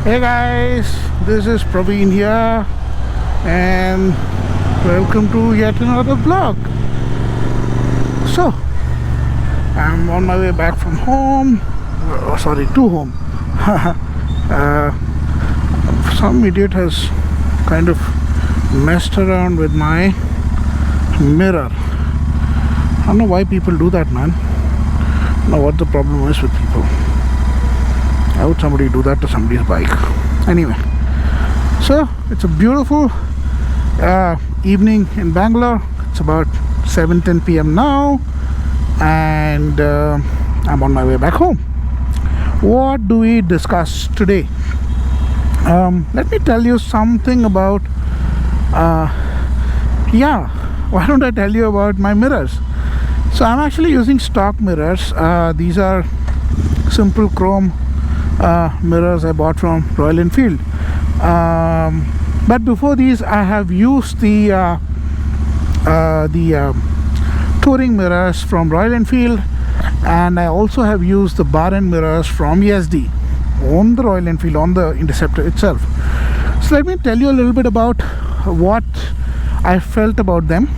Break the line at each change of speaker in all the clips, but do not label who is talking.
Hey guys, this is Praveen here, and welcome to yet another vlog. So, I'm on my way back from home. Sorry, to home. Some idiot has kind of messed around with my mirror. I don't know why people do that, man. I don't know what the problem is with people. How would somebody do that to somebody's bike? Anyway, so it's a beautiful evening in Bangalore. It's about 7:10 p.m. now, and I'm on my way back home. What do we discuss today? Let me tell you something about why don't I tell you about my mirrors? So I'm actually using stock mirrors. These are simple chrome mirrors I bought from Royal Enfield. But before these, I have used the touring mirrors from Royal Enfield, and I also have used the bar end mirrors from ESD on the Royal Enfield, on the Interceptor itself. So let me tell you a little bit about what I felt about them.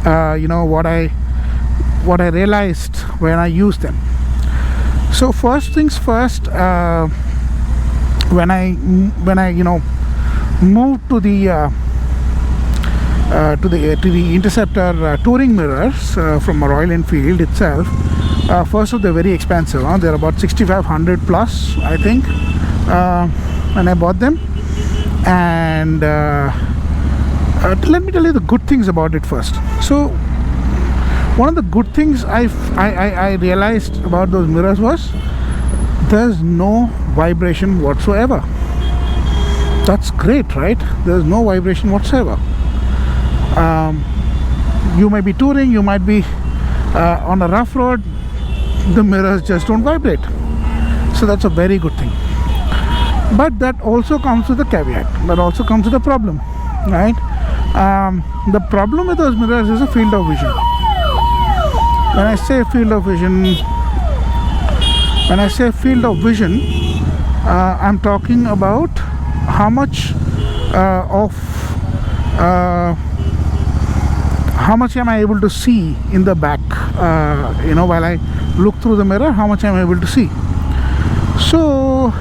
What I realized when I used them. So first things first, when I moved to the Interceptor touring mirrors from Royal Enfield itself. First of, they're very expensive. They're about 6,500 plus, I think, when I bought them. And let me tell you the good things about it first. So one of the good things I realized about those mirrors was there's no vibration whatsoever. That's great, right? There's no vibration whatsoever. You might be touring, you might be on a rough road, the mirrors just don't vibrate. So that's a very good thing. But that also comes with a caveat. That also comes with a problem, right? The problem with those mirrors is a field of vision. When I say field of vision, I'm talking about how much am I able to see in the back, while I look through the mirror, how much I'm able to see. So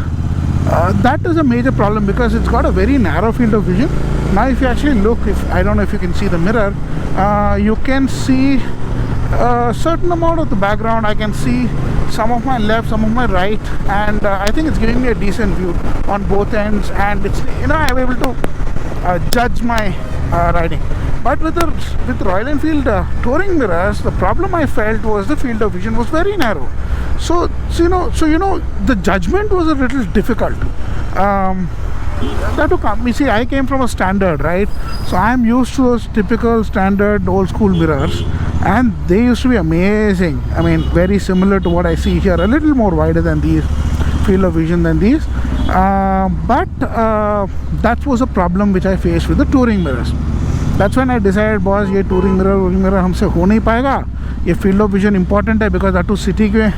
that is a major problem because it's got a very narrow field of vision. Now if you actually look, I don't know if you can see the mirror, you can see a certain amount of the background. I can see some of my left, some of my right, and I think it's giving me a decent view on both ends, and it's, I'm able to judge my riding. But with Royal Enfield touring mirrors, the problem I felt was the field of vision was very narrow. So the judgment was a little difficult. That to come. You see, I came from a standard, right? So I'm used to those typical standard old school mirrors, and they used to be amazing. I mean, very similar to what I see here, a little more wider than these, field of vision than these. But that was a problem which I faced with the touring mirrors. That's when I decided, boss, ये touring mirror हमसे हो नहीं पाएगा. ये field of vision important है because that to city के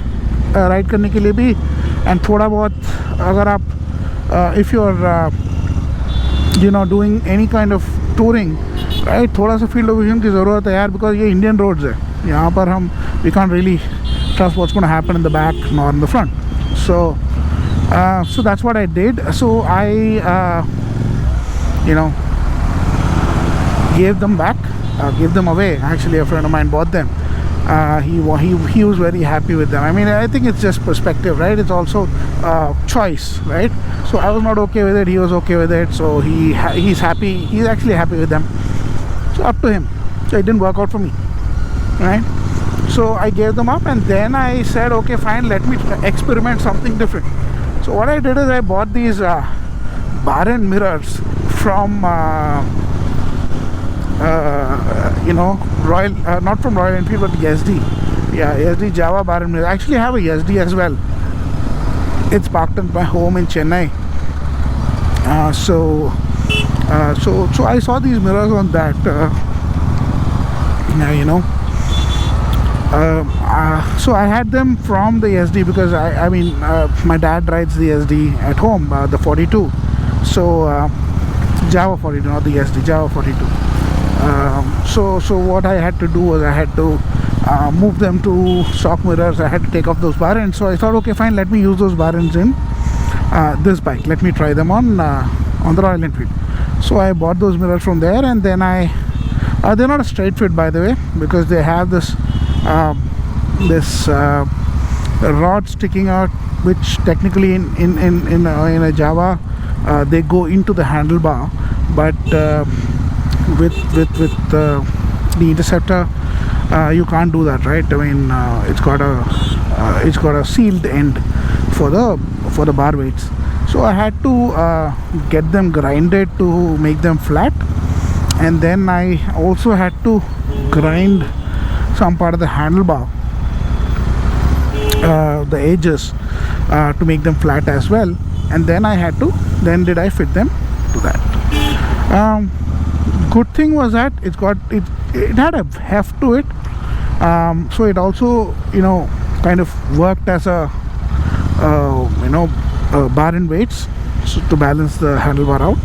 ride करने के लिए भी, and थोड़ा बहुत अगर आप if you're doing any kind of touring, right, थोड़ा सा field of vision की ज़रूरत है यार, because ये Indian roads है. यहाँ पर we can't really trust what's going to happen in the back nor in the front. So that's what I did. So I gave them back, gave them away. Actually, a friend of mine bought them. He was very happy with them. I mean, I think it's just perspective, right? It's also choice, right? So I was not okay with it, he was okay with it, so he's happy. He's actually happy with them, so up to him. So it didn't work out for me, right? So I gave them up, and then I said, okay, fine, let me experiment something different. So what I did is I bought these bar end mirrors from Royal, not from Royal Enfield, but ESD. Yeah, ESD Java bar end mirror. I actually have a ESD as well. It's parked at my home in Chennai. So I saw these mirrors on that. So I had them from the SD because I mean my dad rides the SD at home, the 42. So Java 42, not the SD, Java 42. So what I had to do was I had to move them to stock mirrors. I had to take off those bar ends. So I thought, okay, fine, let me use those bar ends in this bike. Let me try them on the Royal Enfield. So I bought those mirrors from there, and then they're not a straight fit, by the way, because they have this rod sticking out, which technically in a Java they go into the handlebar, but with the Interceptor you can't do that, right? I mean it's got a sealed end for the bar weights. So I had to get them grinded to make them flat, and then I also had to grind some part of the handlebar, the edges, to make them flat as well. And then did I fit them to that. Good thing was that it had a heft to it, so it also kind of worked as a bar and weights, so to balance the handlebar out,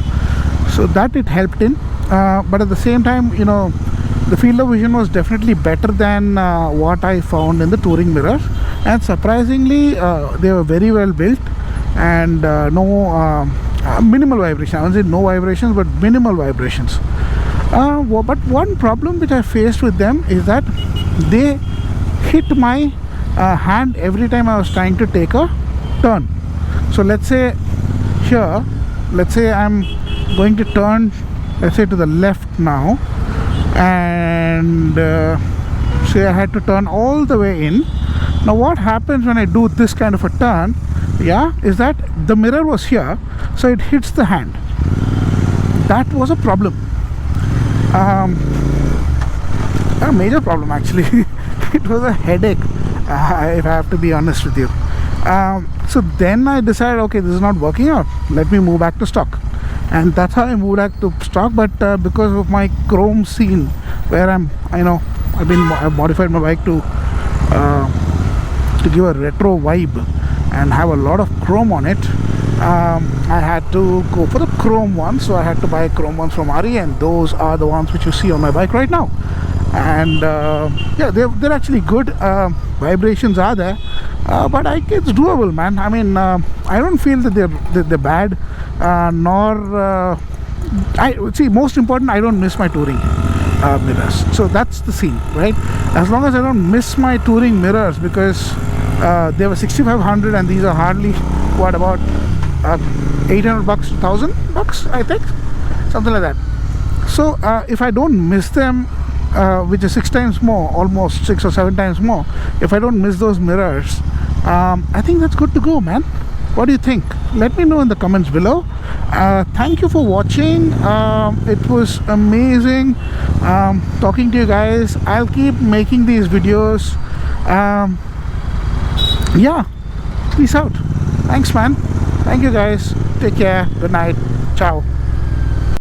so that it helped in. But at the same time, the field of vision was definitely better than what I found in the touring mirrors, and surprisingly they were very well built, and minimal vibration. I won't say no vibrations, but minimal vibrations. But one problem which I faced with them is that they hit my hand every time I was trying to take a turn. So let's say here, let's say I'm going to turn, let's say to the left now, and say I had to turn all the way in. Now what happens when I do this kind of a turn, is that the mirror was here, so it hits the hand. That was a problem, a major problem actually. It was a headache, if I have to be honest with you. So then I decided, okay, this is not working out, let me move back to stock. And that's how I moved back to stock. But because of my chrome scene, where I've modified my bike to give a retro vibe and have a lot of chrome on it, I had to go for the chrome ones. So I had to buy chrome ones from RE, and those are the ones which you see on my bike right now. And they're actually good. Vibrations are there, but it's doable, man. I mean, I don't feel that they're bad, nor I see, most important, I don't miss my touring mirrors. So that's the scene, right? As long as I don't miss my touring mirrors, because they were 6,500 and these are hardly about $800 to $1,000, I think, something like that. So if I don't miss them, which is 6 times more, almost 6 or 7 times more, if I don't miss those mirrors, I think that's good to go, man. What do you think? Let me know in the comments below. Thank you for watching. It was amazing talking to you guys. I'll keep making these videos. Peace out. Thanks, man. Thank you guys. Take care. Good night. Ciao.